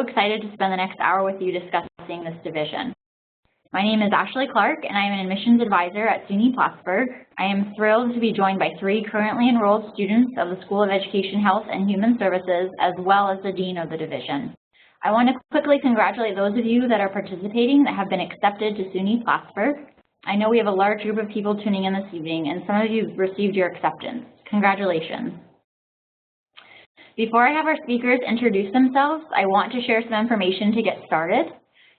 excited to spend the next hour with you discussing this division. My name is Ashley Clark, and I am an admissions advisor at SUNY Plattsburgh. I am thrilled to be joined by 3 currently enrolled students of the School of Education, Health, and Human Services, as well as the Dean of the division. I want to quickly congratulate those of you that are participating that have been accepted to SUNY Plattsburgh. I know we have a large group of people tuning in this evening, and some of you have received your acceptance. Congratulations. Before I have our speakers introduce themselves, I want to share some information to get started.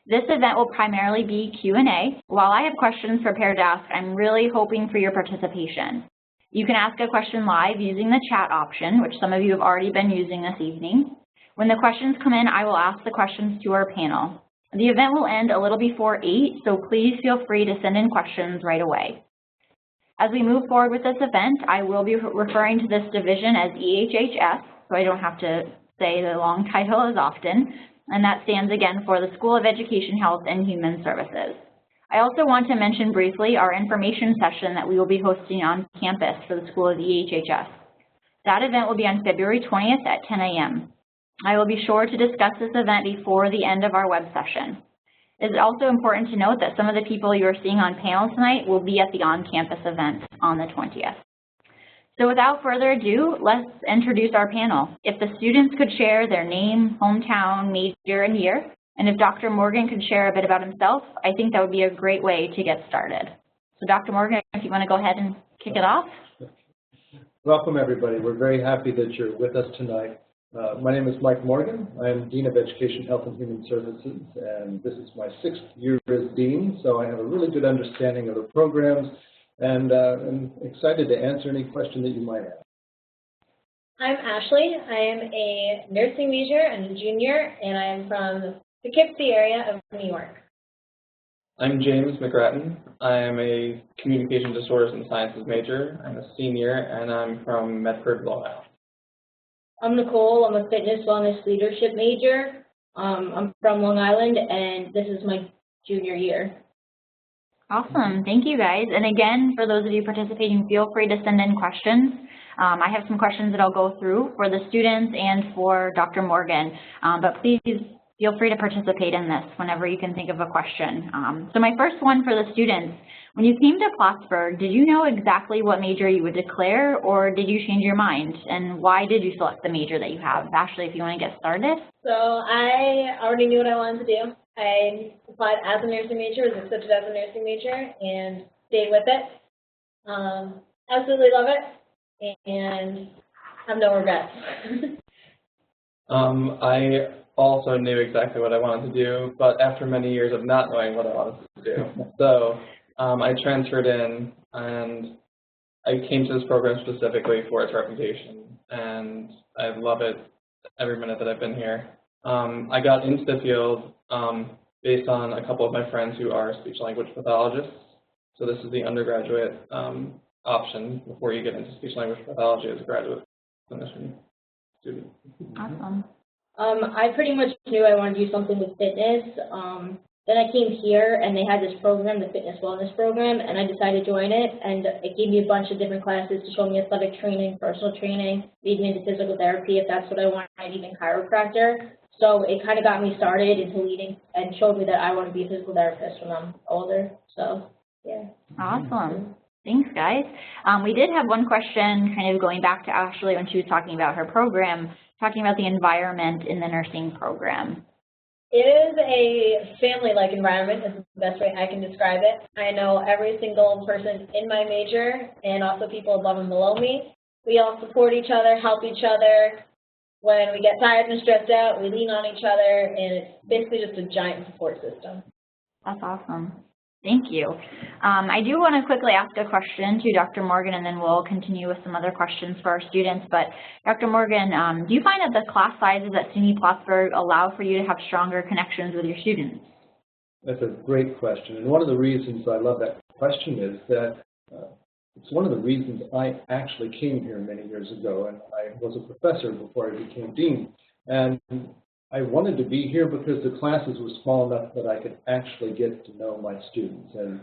This event will primarily be Q&A. While I have questions prepared to ask, I'm really hoping for your participation. You can ask a question live using the chat option, which some of you have already been using this evening. When the questions come in, I will ask the questions to our panel. The event will end a little before 8, so please feel free to send in questions right away. As we move forward with this event, I will be referring to this division as EHHS, so I don't have to say the long title as often, and that stands again for the School of Education, Health, and Human Services. I also want to mention briefly our information session that we will be hosting on campus for the School of EHHS. That event will be on February 20th at 10 a.m. I will be sure to discuss this event before the end of our web session. It is also important to note that some of the people you are seeing on panel tonight will be at the on-campus event on the 20th. So without further ado, let's introduce our panel. If the students could share their name, hometown, major, and year, and if Dr. Morgan could share a bit about himself, I think that would be a great way to get started. So Dr. Morgan, if you want to go ahead and kick it off. Welcome, everybody. We're very happy that you're with us tonight. My name is Mike Morgan. I am Dean of Education, Health, and Human Services, and this is my 6th year as Dean, so I have a really good understanding of the programs, and I'm excited to answer any question that you might have. I'm Ashley. I am a nursing major and a junior, and I am from the Poughkeepsie area of New York. I'm James McGrattan. I am a communication disorders and sciences major. I'm a senior, and I'm from Medford, Long Island. I'm Nicole. I'm a fitness wellness leadership major. I'm from Long Island, and this is my junior year. Awesome. Thank you, guys. And again, for those of you participating, feel free to send in questions. I have some questions that I'll go through for the students and for Dr. Morgan, but please feel free to participate in this whenever you can think of a question. So my first one for the students, when you came to Plattsburgh, did you know exactly what major you would declare, or did you change your mind? And why did you select the major that you have? Ashley, if you want to get started. So I already knew what I wanted to do. I applied as a nursing major, was accepted as a nursing major, and stayed with it. Absolutely love it, and have no regrets. I also knew exactly what I wanted to do, but after many years of not knowing what I wanted to do. So I transferred in, and I came to this program specifically for its reputation, and I love it every minute that I've been here. I got into the field based on a couple of my friends who are speech-language pathologists. So this is the undergraduate option before you get into speech-language pathology as a graduate clinician student. Awesome. I pretty much knew I wanted to do something with fitness. Then I came here, and they had this program, the Fitness Wellness Program, and I decided to join it. And it gave me a bunch of different classes to show me athletic training, personal training, lead me into physical therapy if that's what I wanted, even chiropractor. So it kind of got me started into leading and showed me that I want to be a physical therapist when I'm older. So, yeah. Awesome. Thanks, guys. We did have one question kind of going back to Ashley when she was talking about her program, talking about the environment in the nursing program. It is a family-like environment is the best way I can describe it. I know every single person in my major and also people above and below me. We all support each other, help each other. When we get tired and stressed out, we lean on each other, and it's basically just a giant support system. That's awesome. Thank you. I do want to quickly ask a question to Dr. Morgan, and then we'll continue with some other questions for our students. But Dr. Morgan, do you find that the class sizes at SUNY Plattsburgh allow for you to have stronger connections with your students? That's a great question. And one of the reasons I love that question is that it's one of the reasons I actually came here many years ago, and I was a professor before I became dean. And I wanted to be here because the classes were small enough that I could actually get to know my students. And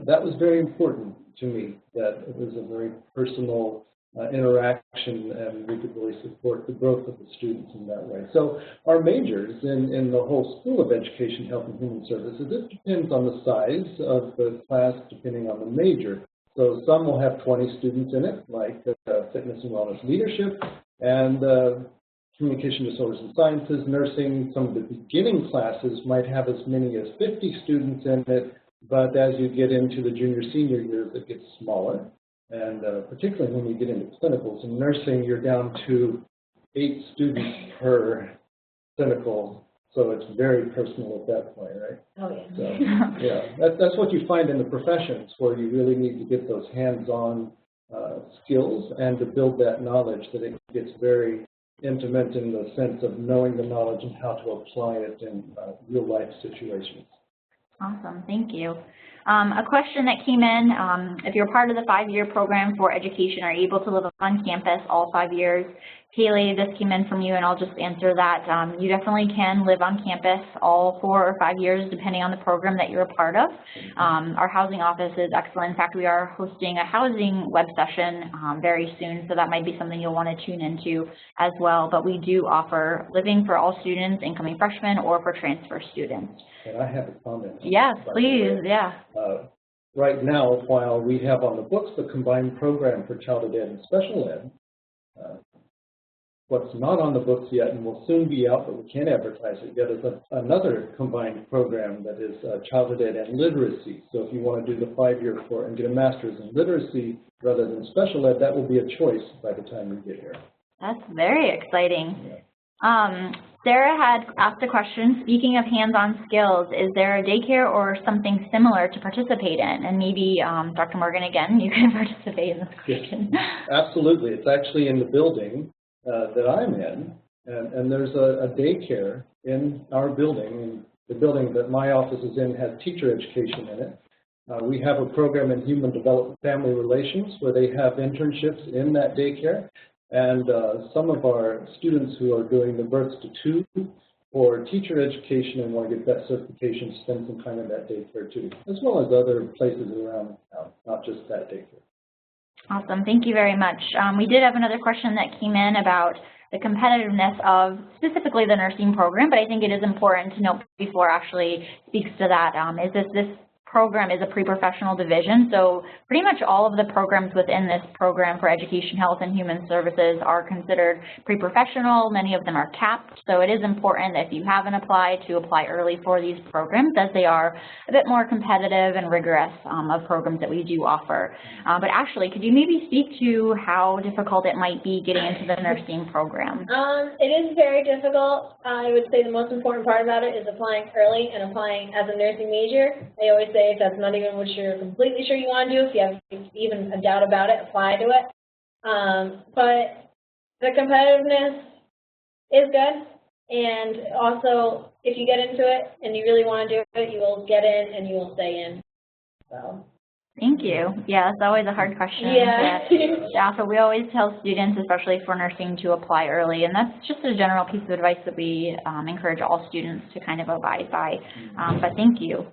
that was very important to me, that it was a very personal interaction, and we could really support the growth of the students in that way. So our majors in the whole School of Education, Health, and Human Services, it depends on the size of the class, depending on the major. So some will have 20 students in it, like Fitness and Wellness Leadership, and Communication Disorders and Sciences, Nursing. Some of the beginning classes might have as many as 50 students in it, but as you get into the junior, senior years, it gets smaller. And particularly when you get into clinicals. In nursing, you're down to 8 students per clinical, so it's very personal at that point, right? Oh, yeah. So, yeah, that's what you find in the professions, where you really need to get those hands-on skills and to build that knowledge, that it gets very intimate in the sense of knowing the knowledge and how to apply it in real-life situations. Awesome, thank you. A question that came in, if you're part of the 5-year program for education, are you able to live on campus all 5 years? Kaylee, this came in from you, and I'll just answer that. You definitely can live on campus all 4 or 5 years, depending on the program that you're a part of. Our housing office is excellent. In fact, we are hosting a housing web session very soon, so that might be something you'll want to tune into as well. But we do offer living for all students, incoming freshmen, or for transfer students. And I have a comment. Yes, please, yeah. Right now, while we have on the books the combined program for childhood ed and special ed, what's not on the books yet and will soon be out, but we can't advertise it yet, is another combined program that is childhood ed and literacy. So if you want to do the 5-year and get a master's in literacy rather than special ed, that will be a choice by the time you get here. That's very exciting. Yeah. Sarah had asked a question, speaking of hands-on skills, is there a daycare or something similar to participate in? And maybe, Dr. Morgan, again, you can participate in this question. Yes, absolutely. It's actually in the building that I'm in, and there's a daycare in our building. And the building that my office is in has teacher education in it. We have a program in human development family relations where they have internships in that daycare. And some of our students who are doing the births to 2 for teacher education and want to get that certification spend some time in that daycare too, as well as other places around town, not just that daycare. Awesome, thank you very much. We did have another question that came in about the competitiveness of specifically the nursing program, but I think it is important to note before actually speaks to that, is this program is a pre-professional division, so pretty much all of the programs within this program for education, health, and human services are considered pre-professional. Many of them are capped, so it is important that if you haven't applied to apply early for these programs, as they are a bit more competitive and rigorous of programs that we do offer. But Ashley, could you maybe speak to how difficult it might be getting into the nursing program? It is very difficult. I would say the most important part about it is applying early and applying as a nursing major. I always say if that's not even what you're completely sure you want to do, if you have even a doubt about it, apply to it. But the competitiveness is good, and also if you get into it and you really want to do it, you will get in and you will stay in. So. Thank you. Yeah, it's always a hard question. Yeah. Yeah, so we always tell students, especially for nursing, to apply early, and that's just a general piece of advice that we encourage all students to kind of abide by. But thank you.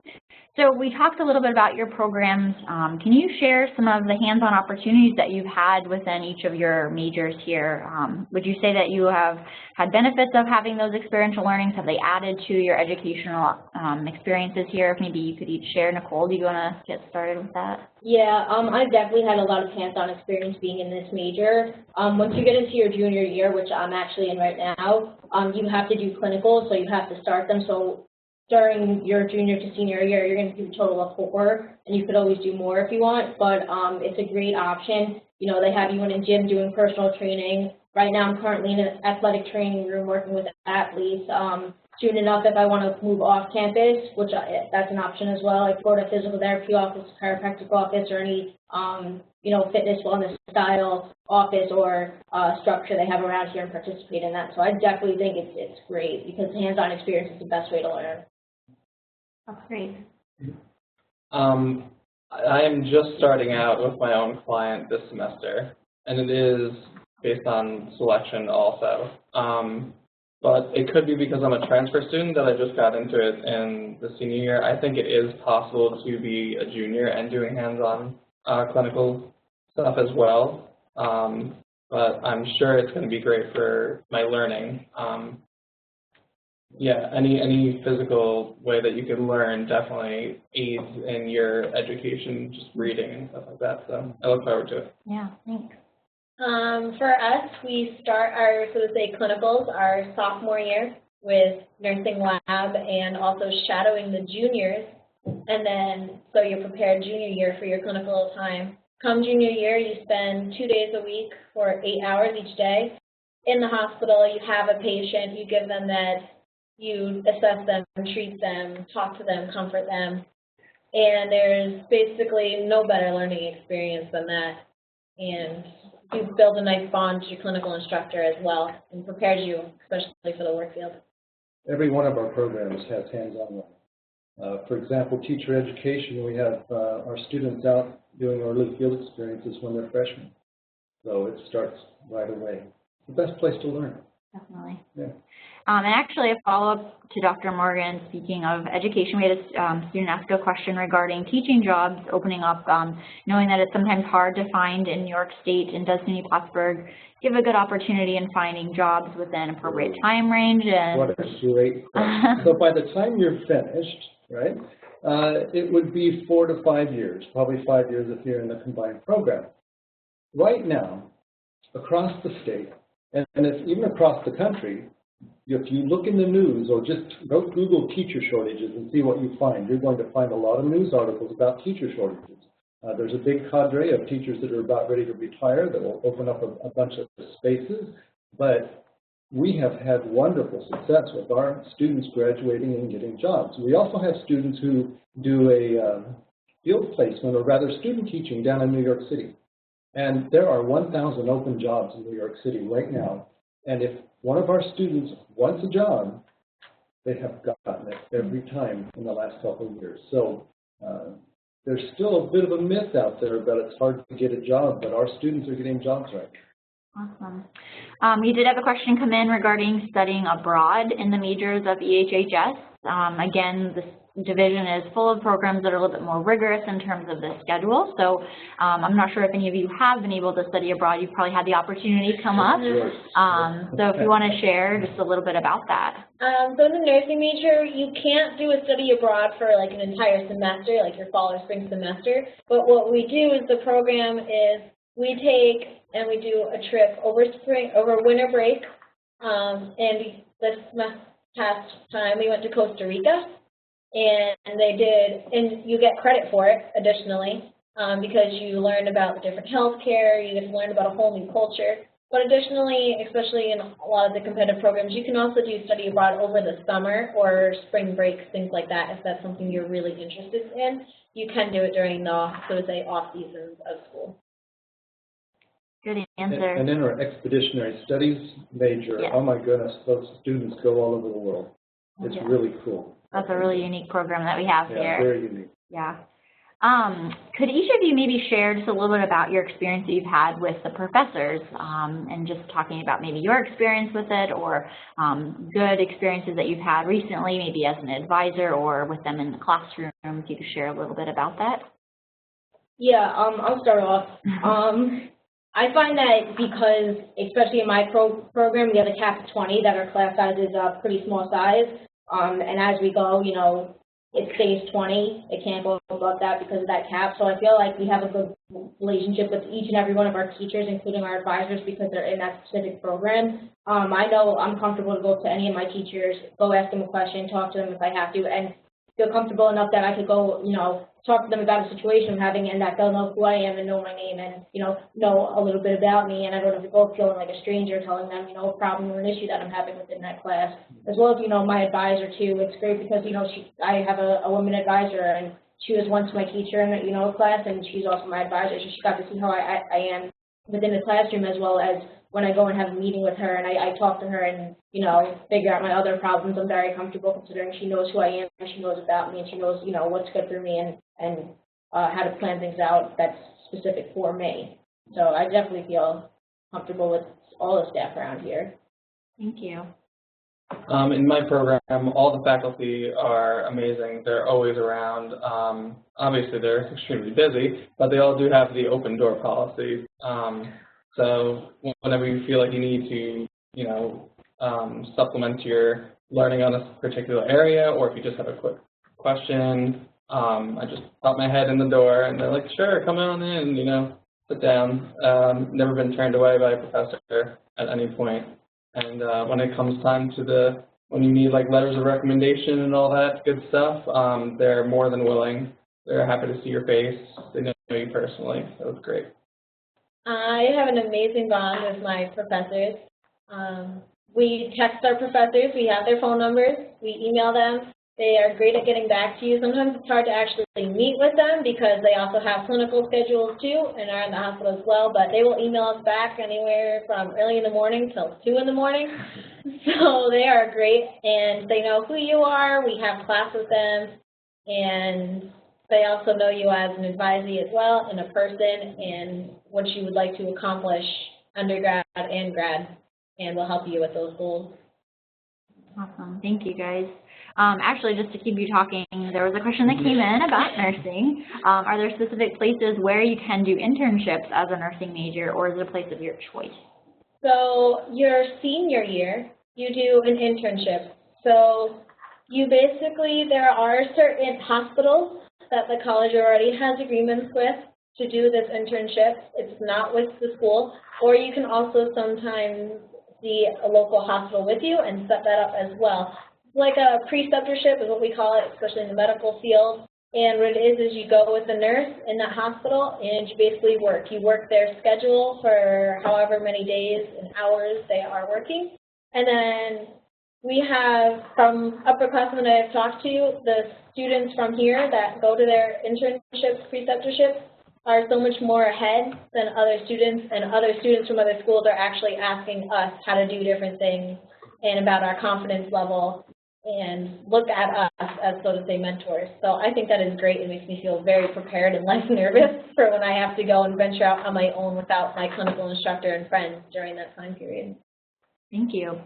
So we talked a little bit about your programs. Can you share some of the hands-on opportunities that you've had within each of your majors here? Would you say that you have had benefits of having those experiential learnings? Have they added to your educational experiences here? If maybe you could each share. Nicole, do you want to get started with that? Yeah, I've definitely had a lot of hands-on experience being in this major. Once you get into your junior year, which I'm actually in right now, you have to do clinicals, so you have to start them. So during your junior to senior year, you're going to do a total of 4, and you could always do more if you want, but it's a great option. You know, they have you in a gym doing personal training. Right now, I'm currently in an athletic training room working with athletes. Soon enough, if I want to move off campus, which that's an option as well, like go to physical therapy office, chiropractic office, or any, you know, fitness, wellness style office or structure they have around here and participate in that. So I definitely think it's great because hands-on experience is the best way to learn. That's great. I am just starting out with my own client this semester, and it is based on selection also. But it could be because I'm a transfer student that I just got into it in the senior year. I think it is possible to be a junior and doing hands-on clinical stuff as well. but I'm sure it's going to be great for my learning. Yeah, any physical way that you can learn definitely aids in your education, just reading and stuff like that. So I look forward to it. Yeah, thanks. For us, we start our, so to say, clinicals our sophomore year with nursing lab and also shadowing the juniors. And then, so you're prepared junior year for your clinical time. Come junior year, you spend 2 days a week for 8 hours each day. In the hospital, you have a patient, you give them meds, you assess them, treat them, talk to them, comfort them. And there's basically no better learning experience than that. And you build a nice bond with your clinical instructor as well and prepares you, especially for the work field. Every one of our programs has hands-on learning. For example, teacher education, we have our students out doing early field experiences when they're freshmen. So it starts right away. The best place to learn. Definitely. Yeah. And actually, a follow-up to Dr. Morgan, speaking of education, we had a student ask a question regarding teaching jobs opening up, knowing that it's sometimes hard to find in New York State, and does SUNY Plattsburgh give a good opportunity in finding jobs within appropriate time range? And what a great question. So by the time you're finished, right, it would be 4 to 5 years, probably 5 years if you're in the combined program. Right now, across the state, and if, even across the country, if you look in the news or just go Google teacher shortages and see what you find, you're going to find a lot of news articles about teacher shortages. There's a big cadre of teachers that are about ready to retire that will open up a bunch of spaces, but we have had wonderful success with our students graduating and getting jobs. We also have students who do a field placement, or rather student teaching, down in New York City. And there are 1,000 open jobs in New York City right now. And if one of our students wants a job, they have gotten it every time in the last couple of years. So there's still a bit of a myth out there about it's hard to get a job, but our students are getting jobs right. Awesome. You did have a question come in regarding studying abroad in the majors of EHHS. Again, this division is full of programs that are a little bit more rigorous in terms of the schedule. So I'm not sure if any of you have been able to study abroad. You've probably had the opportunity come up. So if you want to share just a little bit about that. So in the nursing major, you can't do a study abroad for like an entire semester, like your fall or spring semester. But what we do is the program is we take and we do a trip over winter break. And this past time we went to Costa Rica. And they did, and you get credit for it additionally, because you learn about different healthcare, you get to learn about a whole new culture. But additionally, especially in a lot of the competitive programs, you can also do study abroad over the summer or spring breaks, things like that. If that's something you're really interested in, you can do it during the, so to say, off seasons of school. Good answer. And in our expeditionary studies major, yes. Oh my goodness, those students go all over the world. It's really cool. That's a really unique program that we have here. Yeah, very unique. Yeah. Could each of you maybe share just a little bit about your experience that you've had with the professors, and just talking about maybe your experience with it, or good experiences that you've had recently, maybe as an advisor or with them in the classroom, if you could share a little bit about that? Yeah, I'll start off. I find that because, especially in my program, we have a cap of 20, that our class size is a pretty small size. And as we go, you know, it stays 20. It can't go above that because of that cap. So I feel like we have a good relationship with each and every one of our teachers, including our advisors, because they're in that specific program. I know I'm comfortable to go to any of my teachers, go ask them a question, talk to them if I have to, and feel comfortable enough that I could go, you know, talk to them about a situation I'm having, and that they'll know who I am and know my name and, you know a little bit about me, and I don't have to go feeling like a stranger telling them, a problem or an issue that I'm having within that class. As well as, my advisor too. It's great because, I have a woman advisor, and she was once my teacher in the, class, and she's also my advisor, so she got to see how I am within the classroom, as well as when I go and have a meeting with her and I talk to her and, figure out my other problems. I'm very comfortable considering she knows who I am, and she knows about me, and she knows, what's good for me and how to plan things out that's specific for me. So I definitely feel comfortable with all the staff around here. Thank you. In my program, all the faculty are amazing. They're always around. Obviously, they're extremely busy, but they all do have the open door policy. So whenever you feel like you need to, supplement your learning on a particular area, or if you just have a quick question, I just pop my head in the door and they're like, sure, come on in, sit down. Never been turned away by a professor at any point. And when it comes time to when you need like letters of recommendation and all that good stuff, they're more than willing. They're happy to see your face. They know you personally. So it's great. I have an amazing bond with my professors. We text our professors. We have their phone numbers. We email them. They are great at getting back to you. Sometimes it's hard to actually meet with them because they also have clinical schedules too and are in the hospital as well, but they will email us back anywhere from early in the morning till 2 in the morning. So they are great, and they know who you are. We have class with them, and they also know you as an advisee as well and a person and what you would like to accomplish undergrad and grad, and will help you with those goals. Awesome. Thank you, guys. Actually, just to keep you talking, there was a question that came in about nursing. Are there specific places where you can do internships as a nursing major, or is it a place of your choice? So your senior year, you do an internship. So you basically, there are certain hospitals that the college already has agreements with to do this internship. It's not with the school, or you can also sometimes see a local hospital with you and set that up as well. Like a preceptorship is what we call it, especially in the medical field. And what it is you go with the nurse in that hospital and you basically work. You work their schedule for however many days and hours they are working. And then we have, from upperclassmen I've talked to, the students from here that go to their internships, preceptorships, are so much more ahead than other students, and other students from other schools are actually asking us how to do different things and about our confidence level and look at us as, so to say, mentors. So I think that is great. It makes me feel very prepared and less nervous for when I have to go and venture out on my own without my clinical instructor and friends during that time period. Thank you.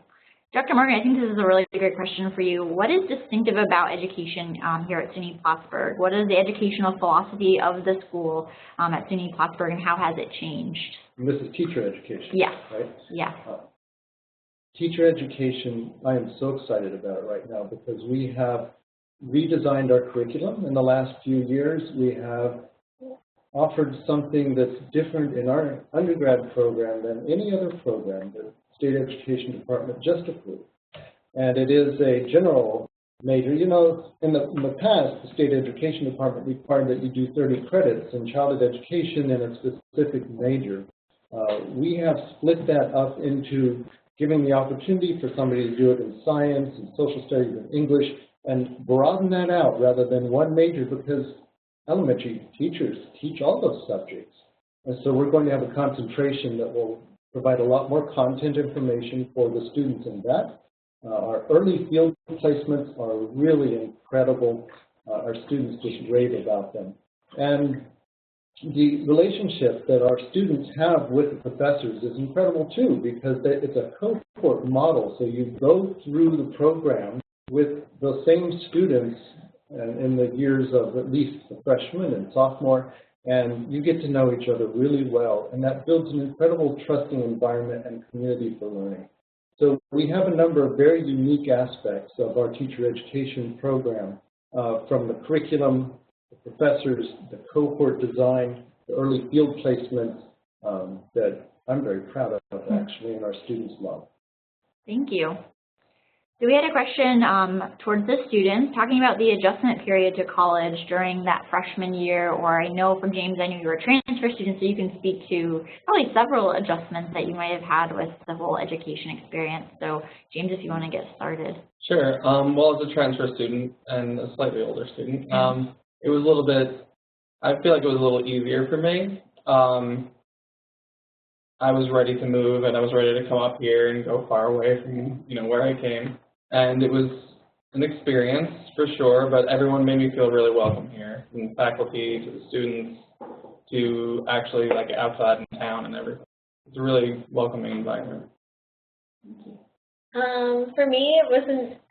Dr. Morgan, I think this is a really great question for you. What is distinctive about education here at SUNY Plattsburgh? What is the educational philosophy of the school at SUNY Plattsburgh, and how has it changed? And this is teacher education, yes. right? Yes. Teacher education, I am so excited about it right now because we have redesigned our curriculum in the last few years. We have offered something that's different in our undergrad program than any other program that the State Education Department just approved. And it is a general major. You know, in the past, the State Education Department required that you do 30 credits in childhood education in a specific major. We have split that up into giving the opportunity for somebody to do it in science and social studies and English, and broaden that out rather than one major, because elementary teachers teach all those subjects. And so we're going to have a concentration that will provide a lot more content information for the students in that. Our early field placements are really incredible. Our students just rave about them. And the relationship that our students have with the professors is incredible too, because it's a cohort model. So you go through the program with the same students in the years of at least the freshman and sophomore, and you get to know each other really well. And that builds an incredible trusting environment and community for learning. So we have a number of very unique aspects of our teacher education program, from the curriculum, the professors, the cohort design, the early field placements that I'm very proud of actually, and our students love. Thank you. So we had a question towards the students talking about the adjustment period to college during that freshman year, or I know from James, I knew you were a transfer student, so you can speak to probably several adjustments that you might have had with the whole education experience. So James, if you want to get started. Sure. Well, as a transfer student and a slightly older student, it was a little bit, I feel like it was a little easier for me. I was ready to move, and I was ready to come up here and go far away from, where I came. And it was an experience for sure, but everyone made me feel really welcome here, from the faculty to the students to actually like outside in town and everything. It's a really welcoming environment. For me,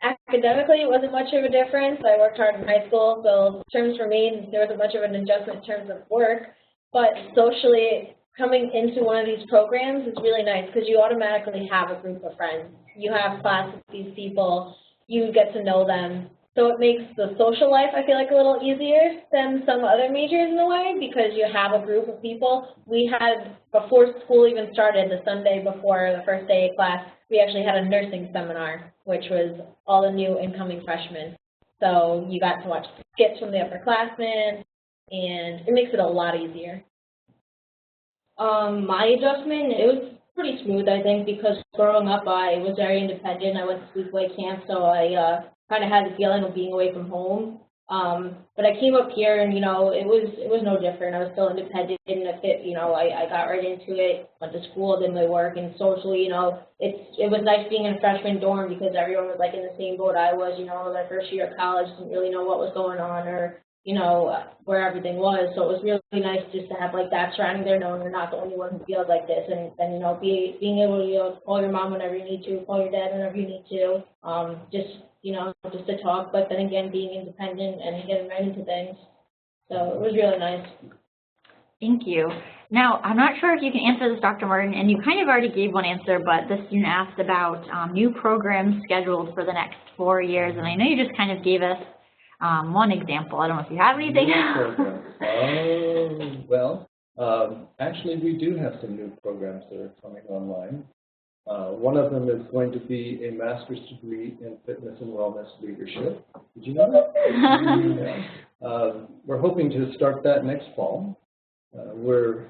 academically, it wasn't much of a difference. I worked hard in high school, so in terms for me, there wasn't much of an adjustment in terms of work. But socially, coming into one of these programs is really nice because you automatically have a group of friends. You have class with these people, you get to know them. So it makes the social life, I feel like, a little easier than some other majors in a way because you have a group of people. We had, before school even started, the Sunday before the first day of class, we actually had a nursing seminar, which was all the new incoming freshmen. So you got to watch skits from the upperclassmen, and it makes it a lot easier. My adjustment, it was pretty smooth, I think, because growing up I was very independent. I went to sleepaway camp, so I kind of had the feeling of being away from home. But I came up here, and it was no different. I was still independent, and I got right into it. Went to school, did my work, and socially, it was nice being in a freshman dorm because everyone was like in the same boat I was. My first year of college, didn't really know what was going on or where everything was. So it was really nice just to have like that surrounding there, knowing you're not the only one who feels like this, and being able to call your mom whenever you need to, call your dad whenever you need to, just to talk, but then again, being independent and getting right into things. So it was really nice. Thank you. Now, I'm not sure if you can answer this, Dr. Martin, and you kind of already gave one answer, but the student asked about new programs scheduled for the next 4 years, and I know you just kind of gave us one example. I don't know if you have anything. Actually, we do have some new programs that are coming online. One of them is going to be a master's degree in fitness and wellness leadership. Did you know that? Yeah. We're hoping to start that next fall. We're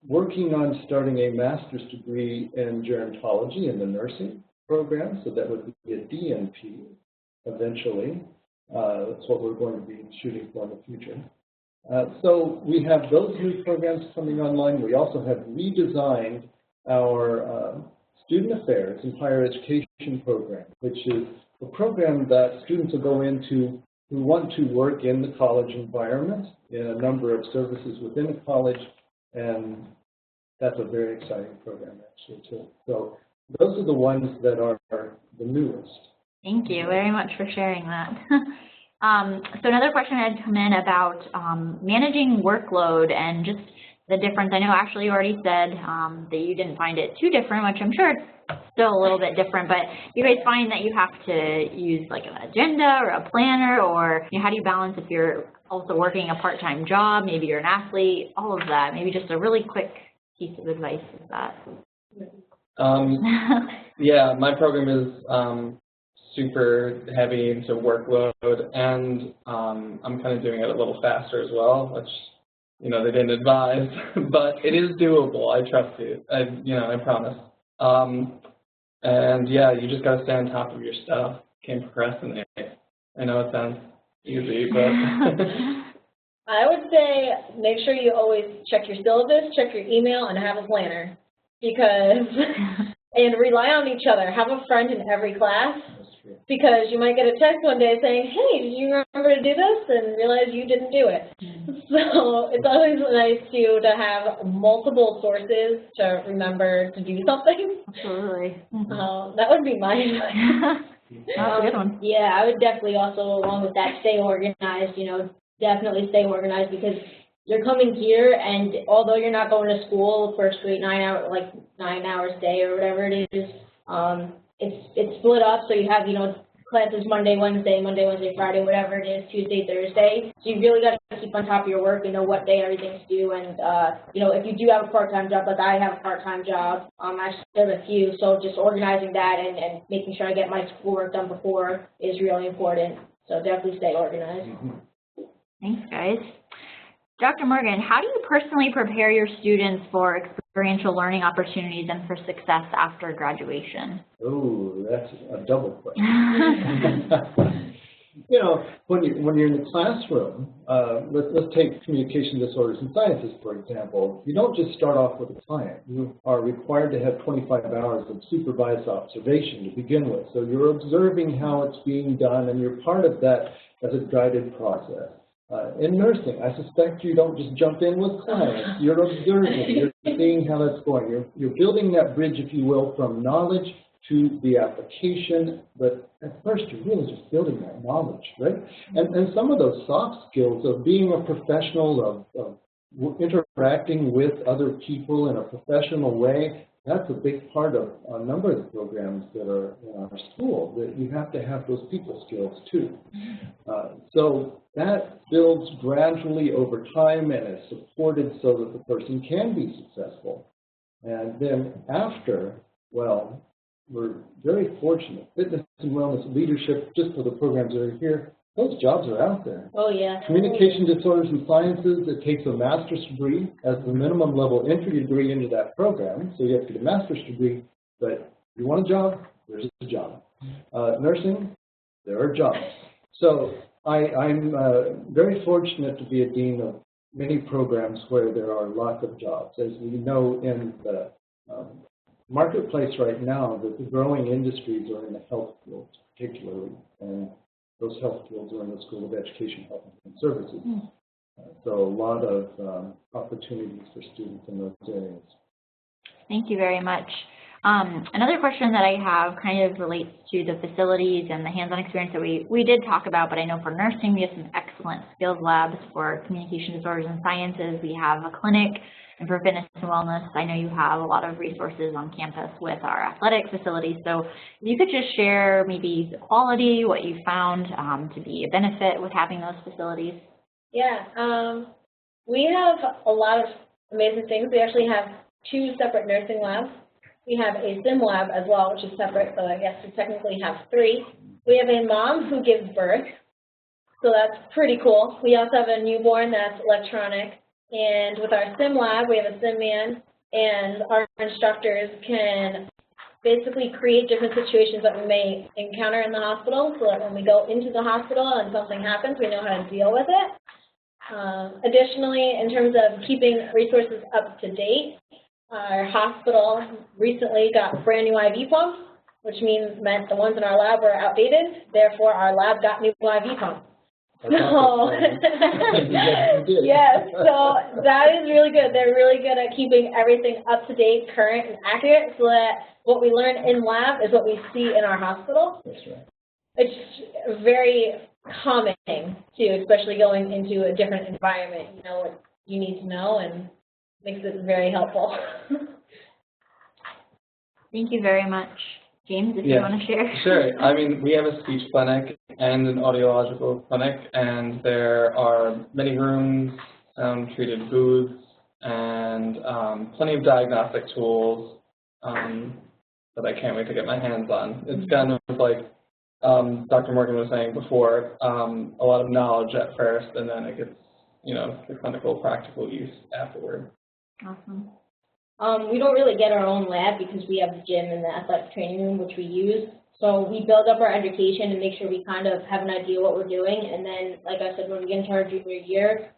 working on starting a master's degree in gerontology in the nursing program, so that would be a DNP eventually. That's what we're going to be shooting for in the future. So we have those new programs coming online. We also have redesigned our student affairs and higher education program, which is a program that students will go into who want to work in the college environment in a number of services within the college, and that's a very exciting program actually too. So those are the ones that are the newest. Thank you very much for sharing that. So another question had come in about managing workload and just the difference. I know Ashley you already said that you didn't find it too different, which I'm sure it's still a little bit different, but you guys find that you have to use like an agenda or a planner, or how do you balance if you're also working a part-time job, maybe you're an athlete, all of that? Maybe just a really quick piece of advice is that. Yeah, my program is super heavy into workload, and I'm kind of doing it a little faster as well, which they didn't advise, but it is doable. I trust you. I promise. And yeah, you just gotta stay on top of your stuff. Can't procrastinate. I know it sounds easy, but I would say make sure you always check your syllabus, check your email, and have a planner, because and rely on each other. Have a friend in every class. Because you might get a text one day saying, hey, did you remember to do this? And realize you didn't do it. So it's always nice to have multiple sources to remember to do something. Absolutely. That would be my advice. That's a good one. Yeah, I would definitely also, along with that, stay organized. Definitely stay organized, because you're coming here, and although you're not going to school for a straight 9 hours a day or whatever it is, it's split up, so you have, classes Monday, Wednesday, Friday, whatever it is, Tuesday, Thursday. So you really got to keep on top of your work and know what day everything's due. And, if you do have a part-time job, like I have a part-time job, I still have a few, so just organizing that and making sure I get my schoolwork done before is really important. So definitely stay organized. Thanks, guys. Dr. Morgan, how do you personally prepare your students for experiential learning opportunities and for success after graduation? Oh, that's a double question. When you're in the classroom, let's take communication disorders and sciences, for example. You don't just start off with a client. You are required to have 25 hours of supervised observation to begin with. So you're observing how it's being done, and you're part of that as a guided process. In nursing, I suspect you don't just jump in with clients. You're observing. You're seeing how that's going. You're building that bridge, if you will, from knowledge to the application. But at first, you're really just building that knowledge, right? And some of those soft skills of being a professional, of interacting with other people in a professional way, that's a big part of a number of the programs that are in our school, that you have to have those people skills too. So that builds gradually over time and is supported so that the person can be successful. And then after, well, we're very fortunate. Fitness and wellness leadership, just for the programs that are here, those jobs are out there. Oh, yeah. Communication disorders and sciences, it takes a master's degree as the minimum level entry degree into that program. So you have to get a master's degree, but you want a job, there's a job. Nursing, there are jobs. So I'm very fortunate to be a dean of many programs where there are lots of jobs. As we know in the marketplace right now, that the growing industries are in the health fields particularly, and those health fields are in the School of Education, Health and Human Services. So a lot of opportunities for students in those areas. Thank you very much. Another question that I have kind of relates to the facilities and the hands-on experience that we did talk about, but I know for nursing we have some excellent skills labs. For communication disorders and sciences, we have a clinic. And for fitness and wellness, I know you have a lot of resources on campus with our athletic facilities. So if you could just share maybe the quality, what you found to be a benefit with having those facilities. Yeah, we have a lot of amazing things. We actually have 2 separate nursing labs. We have a sim lab as well, which is separate, so I guess we technically have 3. We have a mom who gives birth, so that's pretty cool. We also have a newborn that's electronic. And with our sim lab, we have a sim man, and our instructors can basically create different situations that we may encounter in the hospital, so that when we go into the hospital and something happens, we know how to deal with it. Additionally, in terms of keeping resources up to date, our hospital recently got brand new IV pumps, which meant the ones in our lab were outdated. Therefore, our lab got new IV pumps. So, yes, so that is really good. They're really good at keeping everything up to date, current, and accurate, so that what we learn in lab is what we see in our hospital. That's right. It's very calming too, especially going into a different environment. You know what you need to know, and makes it very helpful. Thank you very much. James, if you want to share. Sure. I mean, we have a speech clinic and an audiological clinic, and there are many rooms, treated booths, and plenty of diagnostic tools that I can't wait to get my hands on. It's kind of like Dr. Morgan was saying before, a lot of knowledge at first, and then it gets, you know, the clinical practical use afterward. Awesome. We don't really get our own lab because we have the gym and the athletic training room, which we use. So we build up our education and make sure we kind of have an idea what we're doing. And then, like I said, when we get into our junior year,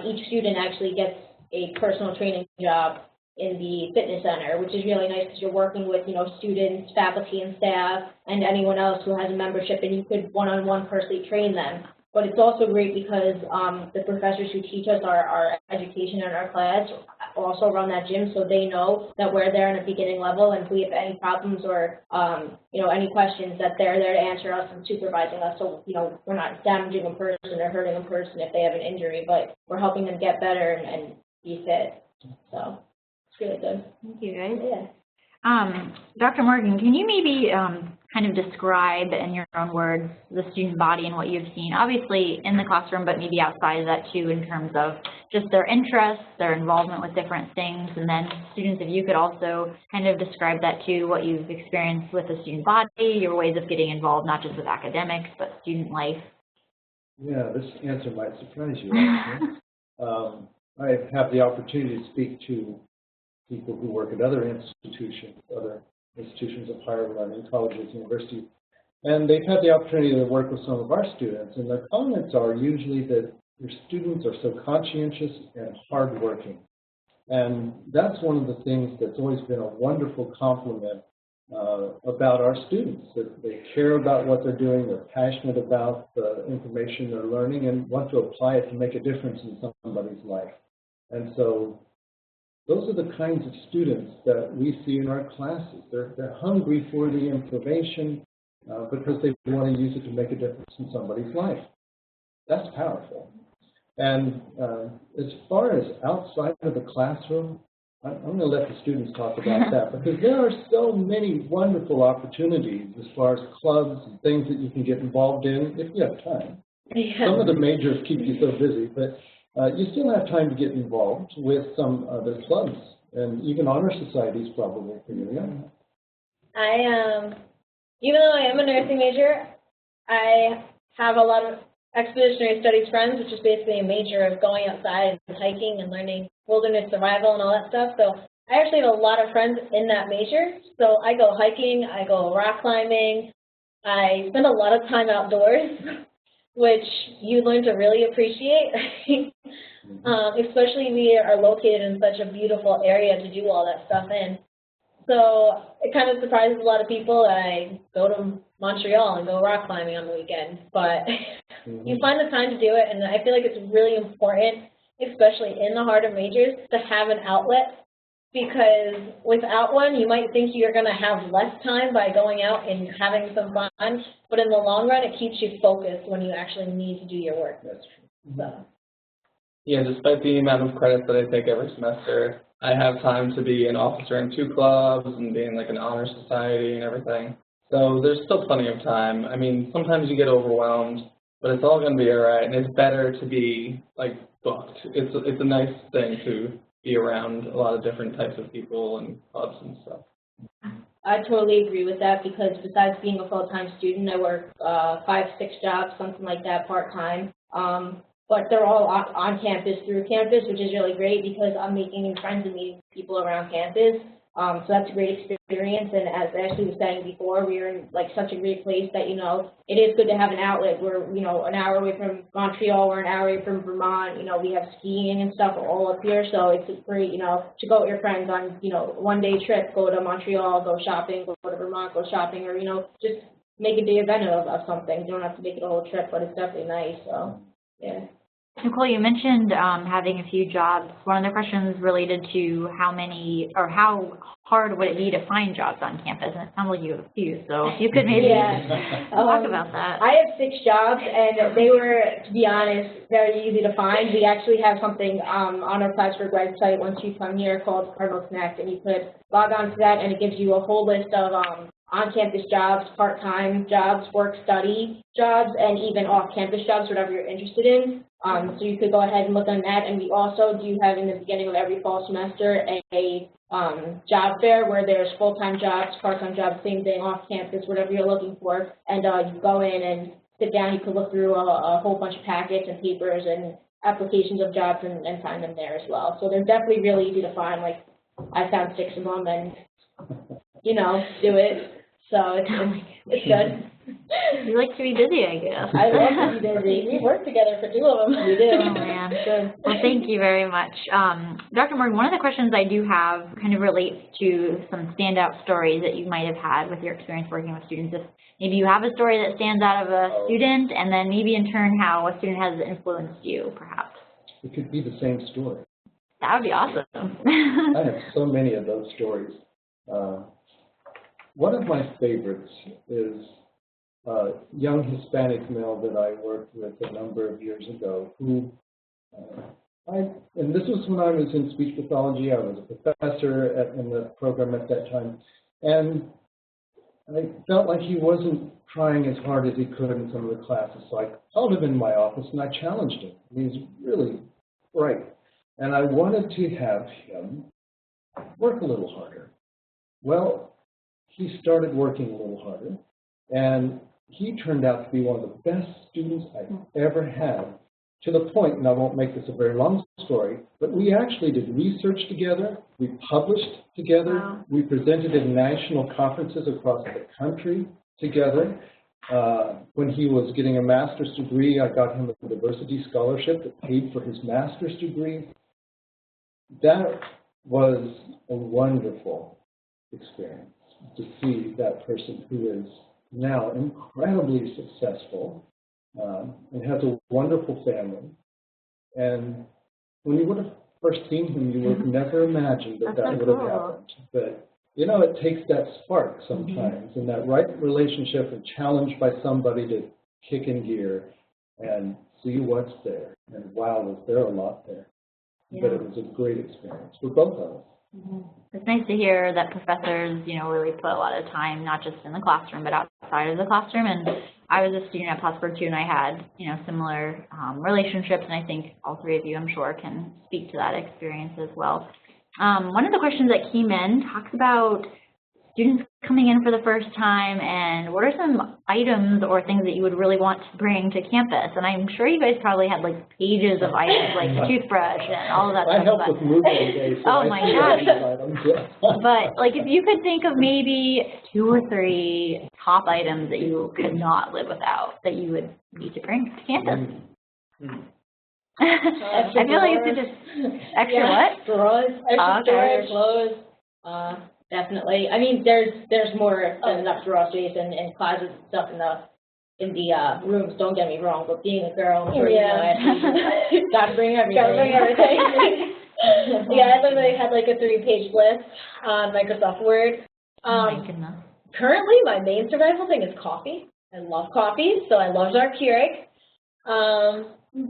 each student actually gets a personal training job in the fitness center, which is really nice because you're working with, you know, students, faculty and staff, and anyone else who has a membership, and you could one-on-one personally train them. But it's also great because the professors who teach us our education and our class also run that gym, so they know that we're there in a beginning level, and if we have any problems or you know, any questions, that they're there to answer us and supervising us. So, you know, we're not damaging a person or hurting a person if they have an injury, but we're helping them get better and be fit. So it's really good. Thank you, guys. Yeah. Dr. Morgan, can you maybe kind of describe in your own words the student body and what you've seen, obviously in the classroom, but maybe outside of that too, in terms of just their interests, their involvement with different things, and then students, if you could also kind of describe that too, what you've experienced with the student body, your ways of getting involved, not just with academics, but student life. Yeah, this answer might surprise you, actually. I have the opportunity to speak to people who work at other institutions of higher learning, colleges, universities, and they've had the opportunity to work with some of our students, and their comments are usually that your students are so conscientious and hardworking. And that's one of the things that's always been a wonderful compliment about our students, that they care about what they're doing, they're passionate about the information they're learning, and want to apply it to make a difference in somebody's life. And so those are the kinds of students that we see in our classes. They're hungry for the information because they want to use it to make a difference in somebody's life. That's powerful. And as far as outside of the classroom, I'm going to let the students talk about that, because there are so many wonderful opportunities as far as clubs and things that you can get involved in if you have time. Yeah. Some of the majors keep you so busy, but you still have time to get involved with some other clubs, and even honor societies probably for you. Yeah. Even though I am a nursing major, I have a lot of expeditionary studies friends, which is basically a major of going outside and hiking and learning wilderness survival and all that stuff. So I actually have a lot of friends in that major. So I go hiking, I go rock climbing, I spend a lot of time outdoors, which you learn to really appreciate. Especially we are located in such a beautiful area to do all that stuff in. So it kind of surprises a lot of people that I go to Montreal and go rock climbing on the weekend. But you find the time to do it, and I feel like it's really important, especially in the heart of majors, to have an outlet, because without one, you might think you're going to have less time by going out and having some fun, but in the long run, it keeps you focused when you actually need to do your work. That's true. So. Yeah, despite the amount of credits that I take every semester, I have time to be an officer in 2 clubs and be in like an honor society and everything. So there's still plenty of time. I mean, sometimes you get overwhelmed, but it's all going to be all right, and it's better to be like booked. It's a nice thing to be around a lot of different types of people and clubs and stuff. I totally agree with that, because besides being a full-time student, I work 5, 6 jobs, something like that, part-time. But they're all on campus, through campus, which is really great because I'm making new friends and meeting people around campus. So that's a great experience. And as Ashley was saying before, we are in like such a great place that, you know, it is good to have an outlet. We're, you know, an hour away from Montreal, we're an hour away from Vermont. You know, we have skiing and stuff all up here. So it's great, you know, to go with your friends on, you know, one-day trip, go to Montreal, go shopping, go to Vermont, go shopping, or, you know, just make a day event of something. You don't have to make it a whole trip, but it's definitely nice. So, yeah. Nicole, you mentioned having a few jobs. One of the questions related to how many or how hard would it be to find jobs on campus, and it sounds like you have a few, so if you could maybe talk about that. I have 6 jobs, and they were, to be honest, very easy to find. We actually have something on our Plattsburgh website once you come here called Cardinal Connect, and you could log on to that, and it gives you a whole list of on-campus jobs, part-time jobs, work-study jobs, and even off-campus jobs, whatever you're interested in. So you could go ahead and look on that. And we also do have, in the beginning of every fall semester, a job fair where there's full-time jobs, part-time jobs, same thing, off-campus, whatever you're looking for. And you go in and sit down. You could look through a whole bunch of packets and papers and applications of jobs and find them there as well. So they're definitely really easy to find. Like, I found 6 of them and, you know, do it. So it's good. You like to be busy, I guess. I love to be busy. We work together for 2 of them. We do. Oh, man. Good. Well, thank you very much. Dr. Morgan, one of the questions I do have kind of relates to some standout stories that you might have had with your experience working with students. If maybe you have a story that stands out of a student, and then maybe in turn how a student has influenced you, perhaps. It could be the same story. That would be awesome. I have so many of those stories. One of my favorites is a young Hispanic male that I worked with a number of years ago who, and this was when I was in speech pathology. I was a professor in the program at that time, and I felt like he wasn't trying as hard as he could in some of the classes. So I called him in my office and I challenged him. He's really bright, and I wanted to have him work a little harder. Well, he started working a little harder, and he turned out to be one of the best students I've ever had, to the point, and I won't make this a very long story, but we actually did research together, we published together, wow. We presented in national conferences across the country together. When he was getting a master's degree, I got him a diversity scholarship that paid for his master's degree. That was a wonderful experience, to see that person who is now incredibly successful and has a wonderful family. And when you would have first seen him, you would have never imagined that that would have happened. But, you know, it takes that spark sometimes, and that right relationship and challenged by somebody to kick in gear. and see what's there. And wow, was there a lot there. Yeah. But it was a great experience for both of us. It's nice to hear that professors, really put a lot of time, not just in the classroom, but outside of the classroom. And I was a student at Plattsburgh too, and I had, similar relationships, and I think all three of you, I'm sure, can speak to that experience as well. One of the questions that came in talks about students coming in for the first time, and what are some items or things that you would really want to bring to campus? And I'm sure you guys probably had like pages of items, like the toothbrush and all of that I stuff. helped with moving today, so oh I my see all these items. But like, if you could think of maybe 2 or 3 top items that you could not live without, that you would need to bring to campus. I feel like it's just extra what? Drawers, extra storage, clothes. Definitely. I mean, there's more than enough drawer space and closets and stuff in the rooms. Don't get me wrong, but being a girl, I'm sure you know it. Gotta bring everything. Gotta bring everything. Yeah, I literally had like a 3-page list on Microsoft Word. Oh my goodness. Currently, my main survival thing is coffee. I love coffee, so I love our Keurig.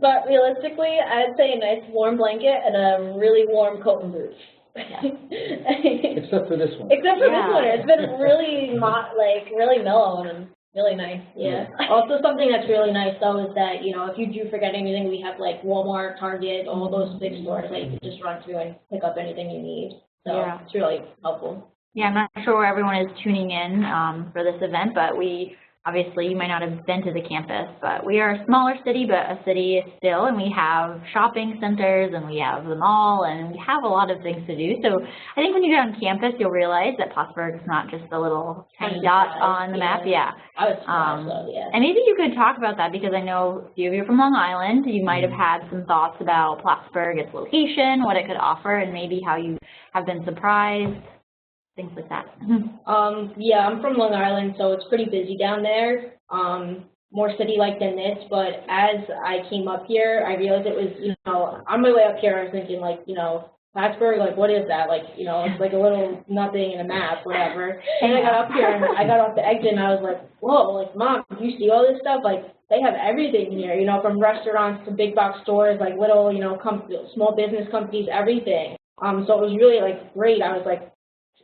But realistically, I'd say a nice warm blanket and a really warm coat and boots. Yeah. Except for this one. Except for this one, it's been really really mellow and really nice. Yeah. Also, something that's really nice though is that if you do forget anything, we have like Walmart, Target, all those big stores that you can just run through and pick up anything you need. So it's really helpful. Yeah, I'm not sure where everyone is tuning in for this event, but obviously, you might not have been to the campus, but we are a smaller city, but a city still, and we have shopping centers, and we have the mall, and we have a lot of things to do. So I think when you get on campus, you'll realize that Plattsburgh is not just a little tiny dot on the map. Yeah. I was surprised though, yeah. And maybe you could talk about that, because I know a few of you are from Long Island. You might have had some thoughts about Plattsburgh, its location, what it could offer, and maybe how you have been surprised. Things like that. Yeah, I'm from Long Island, so it's pretty busy down there. More city-like than this, but as I came up here, I realized it was, on my way up here, I was thinking, Plattsburgh, what is that? It's like a little nothing in a map, whatever. And I got up here, and I got off the exit, and I was like, whoa, Mom, do you see all this stuff? They have everything here, from restaurants to big box stores, little, small business companies, everything. So it was really, great. I was,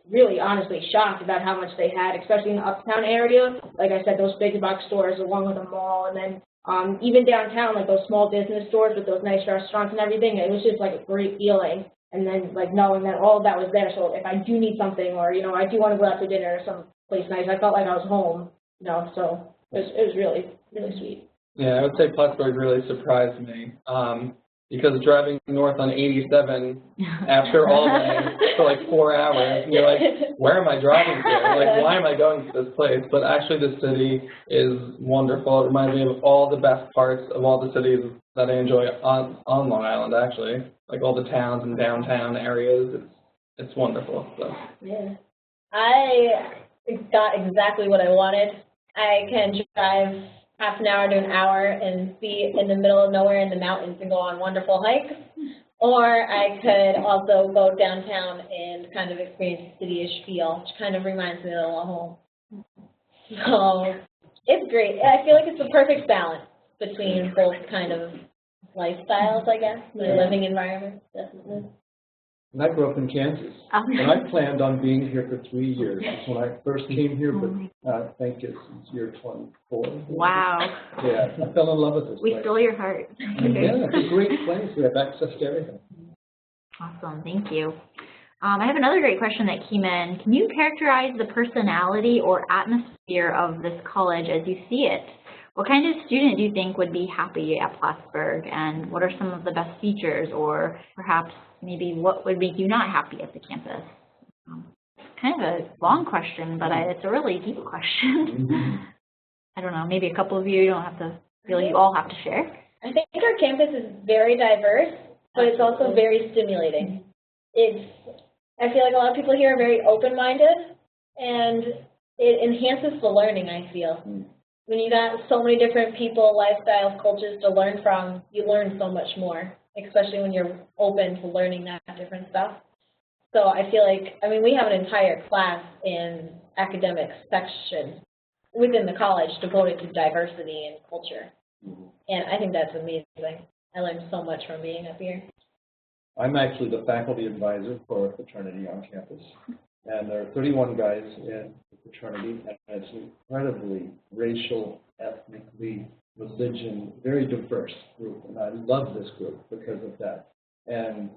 really honestly shocked about how much they had, especially in the uptown area. Like I said, those big box stores along with a mall, and then even downtown, those small business stores with those nice restaurants and everything. It was just a great feeling. And then knowing that all of that was there, so if I do need something, or I do want to go out to dinner or someplace nice, I felt like I was home. So it was really, really sweet. Yeah, I would say Plattsburgh really surprised me. Because driving north on 87 after all day for 4 hours, and you're like, where am I driving to? Why am I going to this place? But actually the city is wonderful. It reminds me of all the best parts of all the cities that I enjoy on Long Island, actually. All the towns and downtown areas. It's wonderful. So. Yeah. I got exactly what I wanted. I can drive half an hour to an hour and be in the middle of nowhere in the mountains and go on wonderful hikes. Or I could also go downtown and kind of experience the city-ish feel, which kind of reminds me a little of home. So it's great. I feel like it's the perfect balance between both kind of lifestyles, I guess, the living environment, definitely. And I grew up in Kansas, and I planned on being here for 3 years. That's when I first came here, but I think it's year 24. Wow. Yeah, I fell in love with this place. We stole your heart. Yeah, it's a great place. We have access to everything. Awesome, thank you. I have another great question that came in. Can you characterize the personality or atmosphere of this college as you see it? What kind of student do you think would be happy at Plattsburgh, and what are some of the best features, or perhaps maybe what would make you not happy at the campus? Kind of a long question, but it's a really deep question. I don't know, maybe a couple of you don't have to feel you all have to share. I think our campus is very diverse, but it's also very stimulating. I feel like a lot of people here are very open-minded, and it enhances the learning, I feel. When you got so many different people, lifestyles, cultures to learn from, you learn so much more, especially when you're open to learning that different stuff. So I feel like, we have an entire class in academic section within the college devoted to diversity and culture. And I think that's amazing. I learned so much from being up here. I'm actually the faculty advisor for a fraternity on campus, and there are 31 guys in the fraternity, and it's an incredibly racial, ethnically, religion, very diverse group, and I love this group because of that. And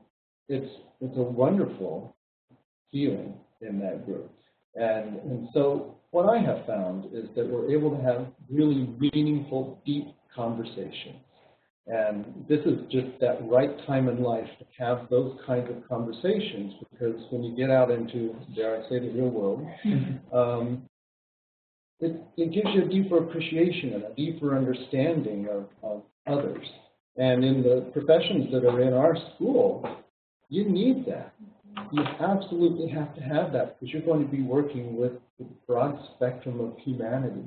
it's a wonderful feeling in that group. And so what I have found is that we're able to have really meaningful, deep conversations. And this is just that right time in life to have those kinds of conversations, because when you get out into, dare I say, the real world, it gives you a deeper appreciation and a deeper understanding of others. And in the professions that are in our school, you need that. You absolutely have to have that, because you're going to be working with the broad spectrum of humanity.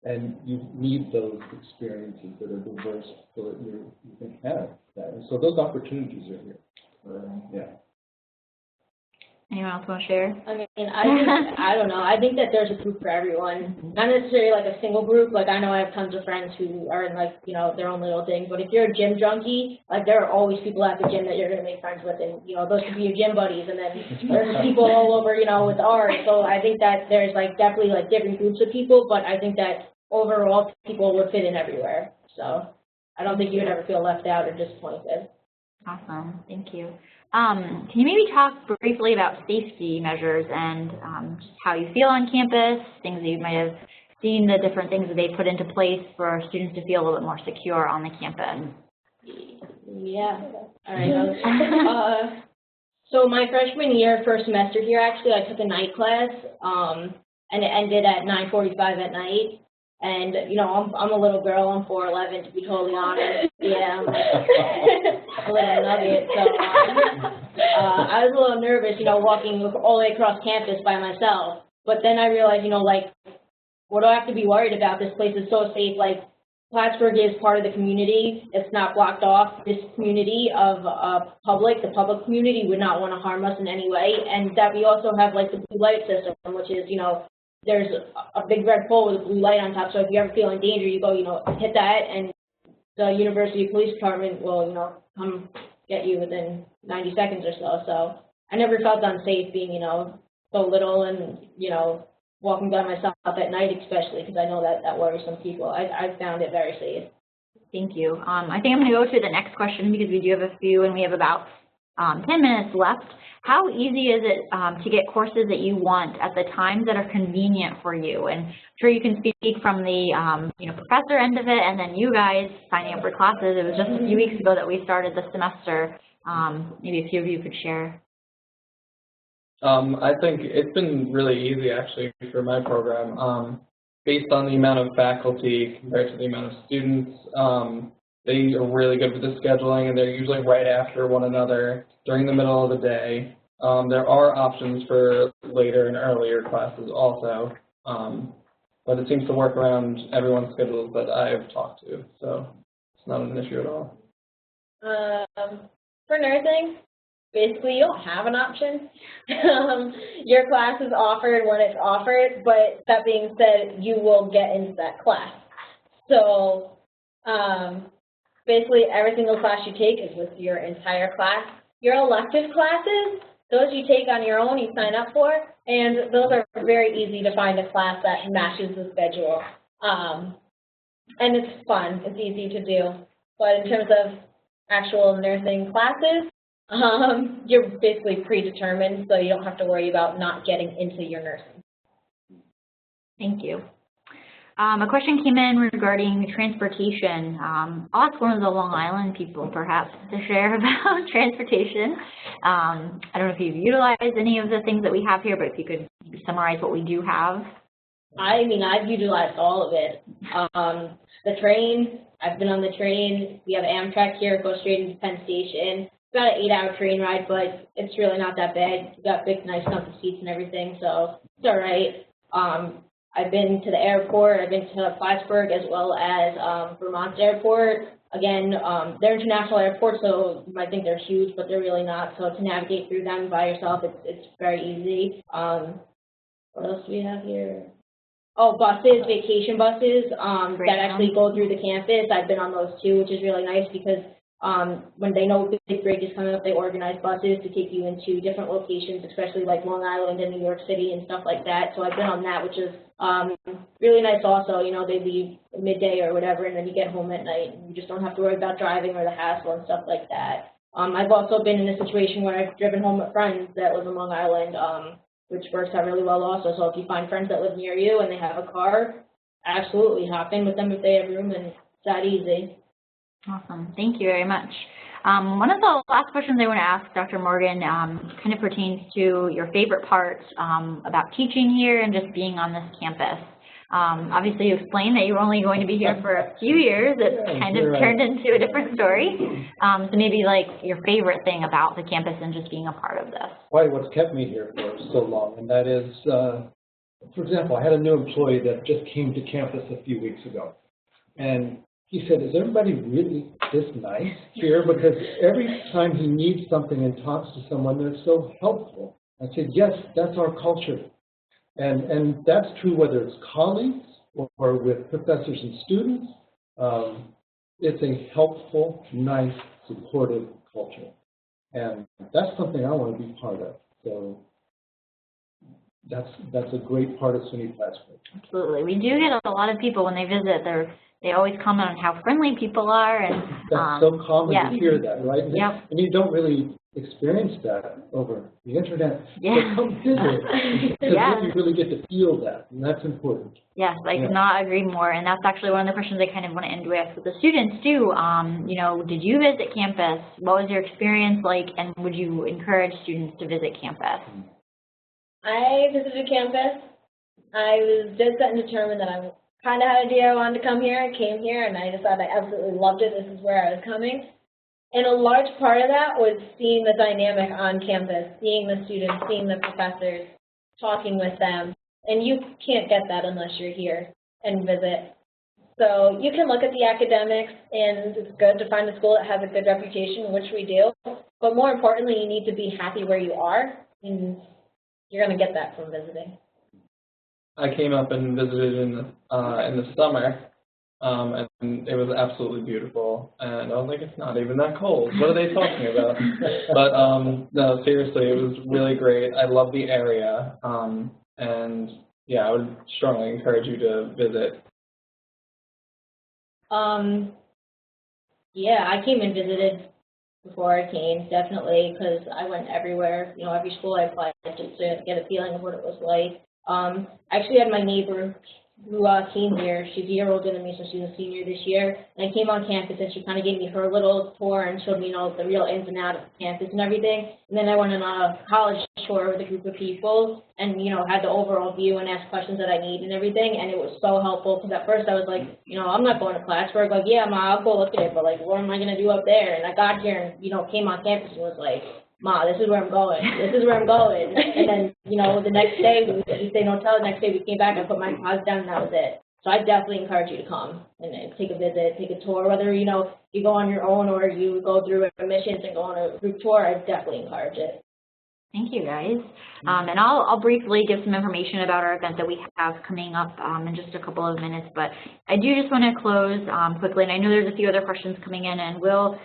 And you need those experiences that are diverse so that you can have that. And so those opportunities are here. Yeah. Anyone else want to share? I mean, I don't know. I think that there's a group for everyone. Not necessarily like a single group. Like, I know I have tons of friends who are in, like, you know, their own little thing. But if you're a gym junkie, like, there are always people at the gym that you're going to make friends with. And, you know, those could be your gym buddies. And then there's people all over, you know, with art. So I think that there's, like, definitely, like, different groups of people. But I think that overall people would fit in everywhere. So I don't think you would ever feel left out or disappointed. Awesome. Thank you. Can you maybe talk briefly about safety measures and just how you feel on campus, things that you might have seen, the different things that they put into place for students to feel a little bit more secure on the campus? Yeah. All right. So my freshman year, first semester here, actually, I took a night class, and it ended at 9:45 at night. And, you know, I'm a little girl, I'm 4'11", to be totally honest. Yeah, I'm like a little nugget. So I was a little nervous, you know, walking all the way across campus by myself. But then I realized, you know, like, what do I have to be worried about? This place is so safe. Like, Plattsburgh is part of the community. It's not blocked off. This community of the public community would not want to harm us in any way. And that we also have, like, the blue light system, which is, you know, there's a big red pole with a blue light on top, so if you ever feel in danger, you go, you know, hit that, and the University Police Department will, you know, come get you within 90 seconds or so. So I never felt unsafe being, you know, so little and, you know, walking by myself at night, especially, because I know that worries some people. I found it very safe. Thank you. I think I'm going to go to the next question because we do have a few and we have about 10 minutes left. How easy is it to get courses that you want at the times that are convenient for you? And I'm sure you can speak from the you know, professor end of it, and then you guys signing up for classes. It was just a few weeks ago that we started the semester. Maybe a few of you could share. I think it's been really easy actually for my program. Based on the amount of faculty compared to the amount of students, they are really good with the scheduling, and they're usually right after one another during the middle of the day. There are options for later and earlier classes also, but it seems to work around everyone's schedules that I've talked to, so it's not an issue at all. For nursing, basically you don't have an option. Your class is offered when it's offered, but that being said, you will get into that class. So basically every single class you take is with your entire class. Your elective classes, those you take on your own, you sign up for, and those are very easy to find a class that matches the schedule. And it's fun, it's easy to do. But in terms of actual nursing classes, you're basically predetermined, so you don't have to worry about not getting into your nursing. Thank you. A question came in regarding transportation. I'll ask one of the Long Island people, perhaps, to share about transportation. I don't know if you've utilized any of the things that we have here, but if you could summarize what we do have. I mean, I've utilized all of it. The train, I've been on the train. We have Amtrak here, it goes straight into Penn Station. It's about an 8-hour train ride, but it's really not that bad. We've got big, nice, comfy seats and everything, so it's all right. I've been to the airport. I've been to Plattsburgh as well as Vermont's airport. Again, they're international airports, so you might think they're huge, but they're really not. So to navigate through them by yourself, it's very easy. What else do we have here? Oh, buses, vacation buses, Great. that actually go through the campus. I've been on those too, which is really nice because, when they know big break is coming up, they organize buses to take you into different locations, especially like Long Island and New York City and stuff like that. So I've been on that, which is, really nice also. You know, they leave midday or whatever, and then you get home at night, and you just don't have to worry about driving or the hassle and stuff like that. I've also been in a situation where I've driven home with friends that live in Long Island, which works out really well also. So if you find friends that live near you and they have a car, absolutely hop in with them if they have room, and it's that easy. Awesome. Thank you very much. One of the last questions I want to ask Dr. Morgan kind of pertains to your favorite part about teaching here and just being on this campus. Obviously, you explained that you were only going to be here for a few years. It's kind of turned into a different story. So maybe like your favorite thing about the campus and just being a part of this. Why, what's kept me here for so long, and that is, for example, I had a new employee that just came to campus a few weeks ago, and he said, "Is everybody really this nice here?" Because every time he needs something and talks to someone, they're so helpful. I said, "Yes, that's our culture." And that's true whether it's colleagues or with professors and students. It's a helpful, nice, supportive culture. And that's something I want to be part of. So that's a great part of SUNY Plattsburgh. Absolutely. We do get a lot of people when they visit. They always comment on how friendly people are. And that's so common to hear that, right? Yep. And you don't really experience that over the internet. Yeah. So come visit, because then you really get to feel that, and that's important. Yes, I could not agree more, and that's actually one of the questions I kind of want to end with the students too. You know, did you visit campus? What was your experience like, and would you encourage students to visit campus? I visited campus. I was dead set and determined that I kind of had an idea I wanted to come here. I came here, and I decided I absolutely loved it. This is where I was coming. And a large part of that was seeing the dynamic on campus, seeing the students, seeing the professors, talking with them. And you can't get that unless you're here and visit. So you can look at the academics, and it's good to find a school that has a good reputation, which we do. But more importantly, you need to be happy where you are, and you're going to get that from visiting. I came up and visited in the summer, and it was absolutely beautiful. And I was like, it's not even that cold. What are they talking about? But no, seriously, it was really great. I love the area, and yeah, I would strongly encourage you to visit. Yeah, I came and visited before I came, definitely, because I went everywhere. You know, every school I applied just to get a feeling of what it was like. I actually had my neighbor who came here. She's a year older than me, so she's a senior this year. And I came on campus, and she kind of gave me her little tour and showed me, you know, the real ins and outs of campus and everything. And then I went on a college tour with a group of people and, you know, had the overall view and asked questions that I need and everything. And it was so helpful because at first I was like, you know, I'm not going to Plattsburgh. Like, yeah, Ma, I'll go look at it, but, like, what am I going to do up there? And I got here and, you know, came on campus and was like, Ma, this is where I'm going. This is where I'm going. And then, you know, the next day, we stayed in a hotel. The next day we came back and put my deposit down, and that was it. So I definitely encourage you to come and take a visit, take a tour. Whether, you know, you go on your own or you go through admissions and go on a group tour, I definitely encourage it. Thank you, guys. And I'll briefly give some information about our event that we have coming up in just a couple of minutes, but I do just want to close quickly, and I know there's a few other questions coming in, and we'll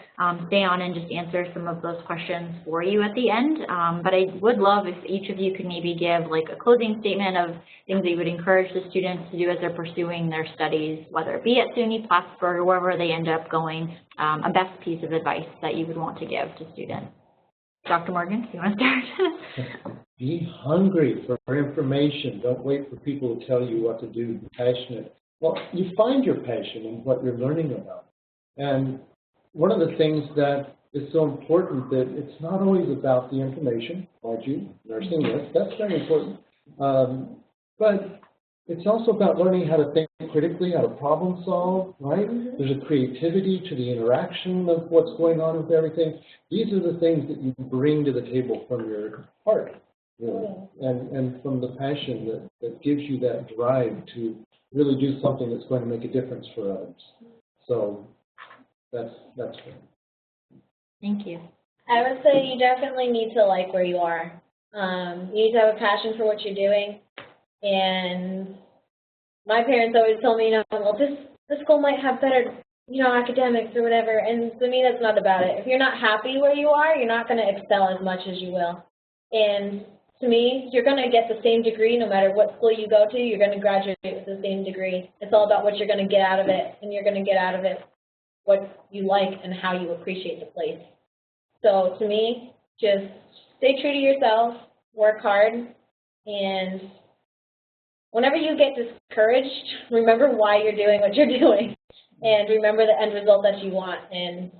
stay on and just answer some of those questions for you at the end. But I would love if each of you could maybe give like a closing statement of things that you would encourage the students to do as they're pursuing their studies, whether it be at SUNY Plattsburgh or wherever they end up going, a best piece of advice that you would want to give to students. Dr. Morgan, do you want to start? Be hungry for information. Don't wait for people to tell you what to do. Be passionate. Well, you find your passion in what you're learning about. And one of the things that is so important that it's not always about the information, mind you, nursing, yes, that's very important. But it's also about learning how to think critically, how to problem solve, right? There's a creativity to the interaction of what's going on with everything. These are the things that you bring to the table from your heart, really, and from the passion that gives you that drive to really do something that's going to make a difference for others. So that's good. Thank you. I would say you definitely need to like where you are. You need to have a passion for what you're doing, and my parents always tell me, well, this school might have better, academics or whatever, and to me that's not about it. If you're not happy where you are, you're not going to excel as much as you will. And to me, you're going to get the same degree no matter what school you go to, you're going to graduate with the same degree. It's all about what you're going to get out of it, and you're going to get out of it what you like and how you appreciate the place. So to me, just stay true to yourself, work hard, and whenever you get discouraged, remember why you're doing what you're doing, and remember the end result that you want, and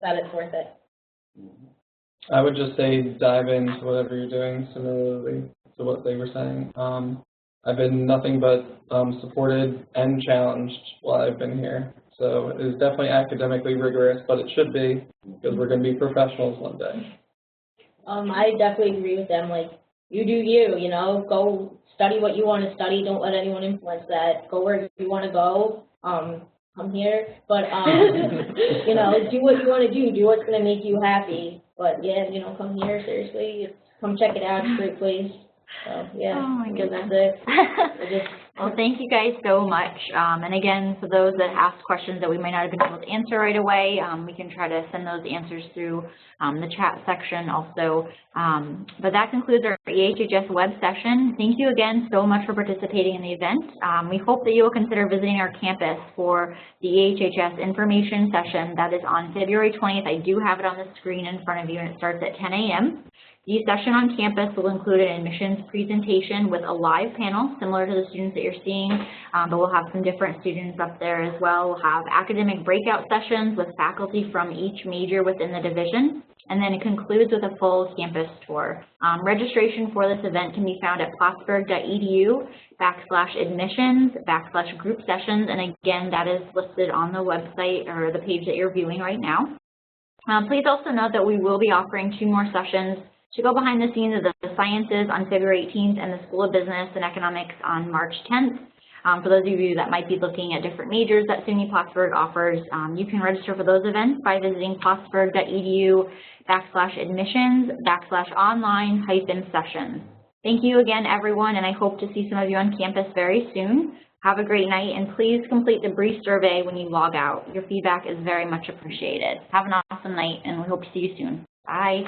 that it's worth it. I would just say dive into whatever you're doing, similarly to what they were saying. I've been nothing but supported and challenged while I've been here. So it is definitely academically rigorous, but it should be, because we're going to be professionals one day. I definitely agree with them. Like, you do you, go study what you want to study. Don't let anyone influence that. Go where you want to go. Come here. But, do what you want to do. Do what's going to make you happy. But, yeah, come here, seriously. Come check it out. It's a great place. So, yeah. Oh, my goodness. That's it. Well, thank you guys so much. And again, for those that asked questions that we might not have been able to answer right away, we can try to send those answers through the chat section also. But that concludes our EHHS web session. Thank you again so much for participating in the event. We hope that you will consider visiting our campus for the EHHS information session that is on February 20th. I do have it on the screen in front of you, and it starts at 10 a.m. The session on campus will include an admissions presentation with a live panel similar to the students that you're seeing, but we'll have some different students up there as well. We'll have academic breakout sessions with faculty from each major within the division, and then it concludes with a full campus tour. Registration for this event can be found at plattsburgh.edu/admissions/group sessions, and again, that is listed on the website or the page that you're viewing right now. Please also note that we will be offering 2 more sessions to go behind the scenes of the sciences on February 18th and the School of Business and Economics on March 10th. For those of you that might be looking at different majors that SUNY Plattsburgh offers, you can register for those events by visiting plattsburgh.edu/admissions/online-sessions. Thank you again, everyone, and I hope to see some of you on campus very soon. Have a great night, and please complete the brief survey when you log out. Your feedback is very much appreciated. Have an awesome night, and we hope to see you soon. Bye.